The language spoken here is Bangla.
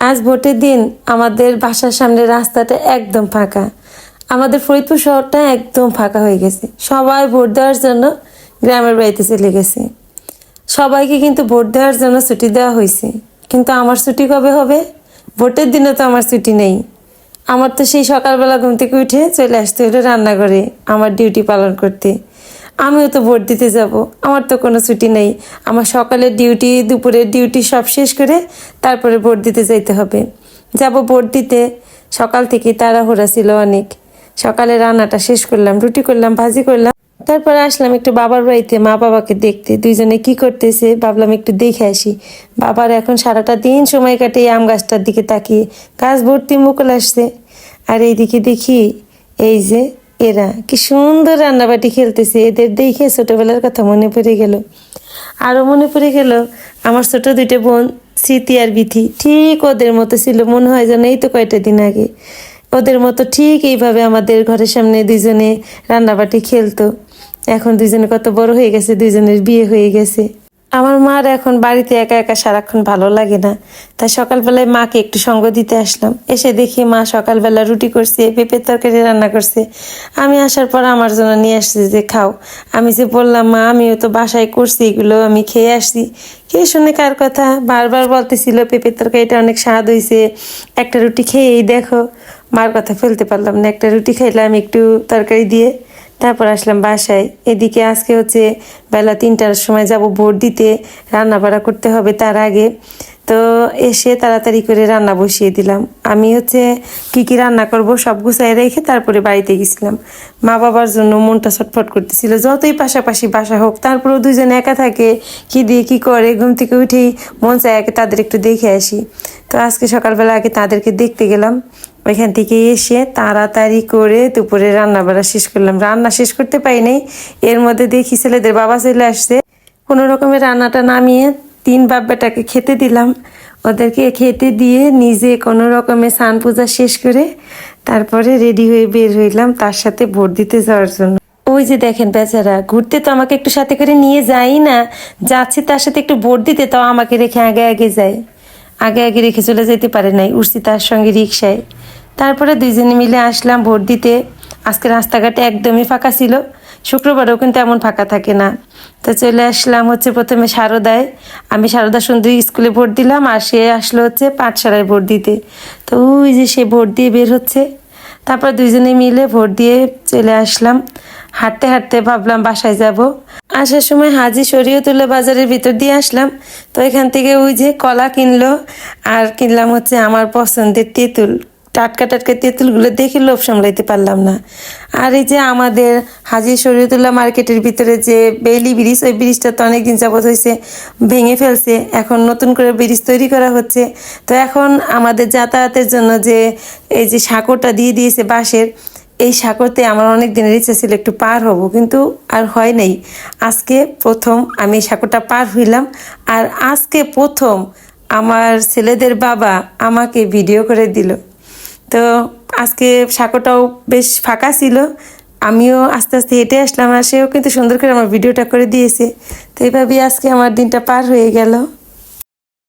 আজ ভোটের দিন আমাদের বাসার সামনে রাস্তাটা একদম ফাঁকা। আমাদের ফরিদপুর শহরটা একদম ফাঁকা হয়ে গেছে। সবাই ভোট দেওয়ার জন্য গ্রামের বাড়িতে চলে গেছে। সবাইকে কিন্তু ভোট দেওয়ার জন্য ছুটি দেওয়া হয়েছে, কিন্তু আমার ছুটি কবে হবে? ভোটের দিনে তো আমার ছুটি নেই। আমার তো সেই সকালবেলা ঘুম থেকে উঠে চলে আসতে হলো রান্নাঘরে আমার ডিউটি পালন করতে। আমিও তো ভোট দিতে যাব, আমার তো কোনো ছুটি নেই। আমার সকালের ডিউটি, দুপুরের ডিউটি সব শেষ করে তারপরে ভোট দিতে যাইতে হবে। যাব ভোট দিতে। সকাল থেকে তাড়াহুড়া ছিল অনেক। সকালে রান্নাটা শেষ করলাম, রুটি করলাম, ভাজি করলাম। তারপরে আসলাম একটু বাবার বাড়িতে মা বাবাকে দেখতে। দুইজনে কি করতেছে ভাবলাম একটু দেখে আসি। বাবার এখন সারাটা দিন সময় কাটে এই আম গাছটার দিকে তাকিয়ে। গাছ ভর্তি মুকুল আসছে। আর এইদিকে দেখি এই যে এরা কি সুন্দর রান্নাবাটি খেলতেছে। এদের দেখে ছোটবেলার কথা মনে পড়ে গেল। আরও মনে পড়ে গেল আমার ছোট দুইটা বোন স্মৃতি আর বিথি। ঠিক ওদের মতো ছিল, মনে হয় যেন এই তো কয়টা দিন আগে। ওদের মতো ঠিক এইভাবে আমাদের ঘরের সামনে দুইজনে রান্নাবাটি খেলতো। এখন দুইজনে কত বড় হয়ে গেছে, দুইজনের বিয়ে হয়ে গেছে। আমার মার এখন বাড়িতে একা একা সারাক্ষণ ভালো লাগে না, তাই সকালবেলায় মাকে একটু সঙ্গ দিতে আসলাম। এসে দেখি মা সকালবেলা রুটি করছে, পেঁপের তরকারি রান্না করছে। আমি আসার পর আমার জন্য নিয়ে আসছে যে খাও। আমি যে বললাম মা আমিও তো বাসায় করছি, এগুলো আমি খেয়ে আসছি। কে শুনে কার কথা বারবার বলতেছিল পেঁপের তরকারিটা অনেক স্বাদ হয়েছে, একটা রুটি খেয়েই দেখো। মার কথা ফেলতে পারলাম না, একটা রুটি খাইলাম একটু তরকারি দিয়ে। তারপর আসলাম বাসায়। এদিকে আজকে হচ্ছে বেলা 3টার সময় যাব ভোট দিতে। রান্না বাড়া করতে হবে তার আগে। তো এসে তাড়াতাড়ি করে রান্না বসিয়ে দিলাম। আমি হচ্ছে কি কি রান্না করব সব গুছাই রেখে তারপরে বাড়িতে গেছিলাম। মা বাবার জন্য মনটা ছটফট করতেছিল, যতই পাশাপাশি বাসা হোক তারপরেও দুজন একা থাকে, কি দিয়ে কি করে। ঘুম থেকে উঠেই মন চায় আগে তাদের একটু দেখে আসি। তো আজকে সকালবেলা আগে তাদেরকে দেখতে গেলাম। ওইখান থেকে এসে তাড়াতাড়ি করে দুপুরে রান্না বাড়া শেষ করলাম। রান্না শেষ করতে পারি নাই, এর মধ্যে দেখি ছেলেদের বাবা চলে আসছে। কোনো রকমের রান্নাটা নামিয়ে 3 বাপ বেটাকে খেতে দিলাম। ওদেরকে খেতে দিয়ে নিজে কোনো রকমে স্নান পূজা শেষ করে তারপরে রেডি হয়ে বের হইলাম তার সাথে ভোট দিতে যাওয়ার জন্য। ওই যে দেখেন বেচারা, ঘুরতে তো আমাকে একটু সাথে করে নিয়ে যাই না, যাচ্ছি তার সাথে একটু ভোট দিতে, তাও আমাকে রেখে আগে আগে যায়। আগে আগে রেখে চলে যেতে পারে নাই, উঠছি তার সঙ্গে রিক্সায়। তারপরে দুইজনে মিলে আসলাম ভোট দিতে। আজকে রাস্তাঘাটে একদমই ফাঁকা ছিল, শুক্রবারেও কিন্তু এমন ফাঁকা থাকে না। তো চলে আসলাম হচ্ছে প্রথমে সারদায়। আমি সারদা সুন্দরী স্কুলে ভোট দিলাম, আর সে আসলো হচ্ছে পাঠশালায় ভোট দিতে। তো ওই যে সে ভোট দিয়ে বের হচ্ছে। তারপর দুইজনে মিলে ভোট দিয়ে চলে আসলাম। হাঁটতে হাঁটতে ভাবলাম বাসায় যাব। আসার সময় হাজি শরীয়তুল্লাহ বাজারের ভিতর দিয়ে আসলাম। তো এখান থেকে ওই যে কলা কিনলো, আর কিনলাম হচ্ছে আমার পছন্দের তেঁতুল। টাটকা টাটকা তেঁতুলগুলো দেখে লোভ সামলাইতে পারলাম না। আর এই যে আমাদের হাজি শরীয়তুল্লাহ মার্কেটের ভিতরে যে বেইলি ব্রিজ, ওই ব্রিজটা তো অনেকদিন যাবত হয়েছে, ভেঙে ফেলছে। এখন নতুন করে ব্রিজ তৈরি করা হচ্ছে। তো এখন আমাদের যাতায়াতের জন্য যে এই যে সাঁকোটা দিয়ে দিয়েছে বাঁশের, এই সাঁকোতে আমার অনেক দিনের ইচ্ছা ছিল একটু পার হব, কিন্তু আর হয় নাই। আজকে প্রথম আমি এই সাঁকোটা পার হইলাম। আর আজকে প্রথম আমার ছেলেদের বাবা আমাকে ভিডিও করে দিল। তো আজকে সাঁকোটাও বেশ ফাঁকা ছিল, আমিও আস্তে আস্তে হেঁটে আসলাম, আর সেও কিন্তু সুন্দর করে আমার ভিডিওটা করে দিয়েছে। তো এইভাবেই আজকে আমার দিনটা পার হয়ে গেল।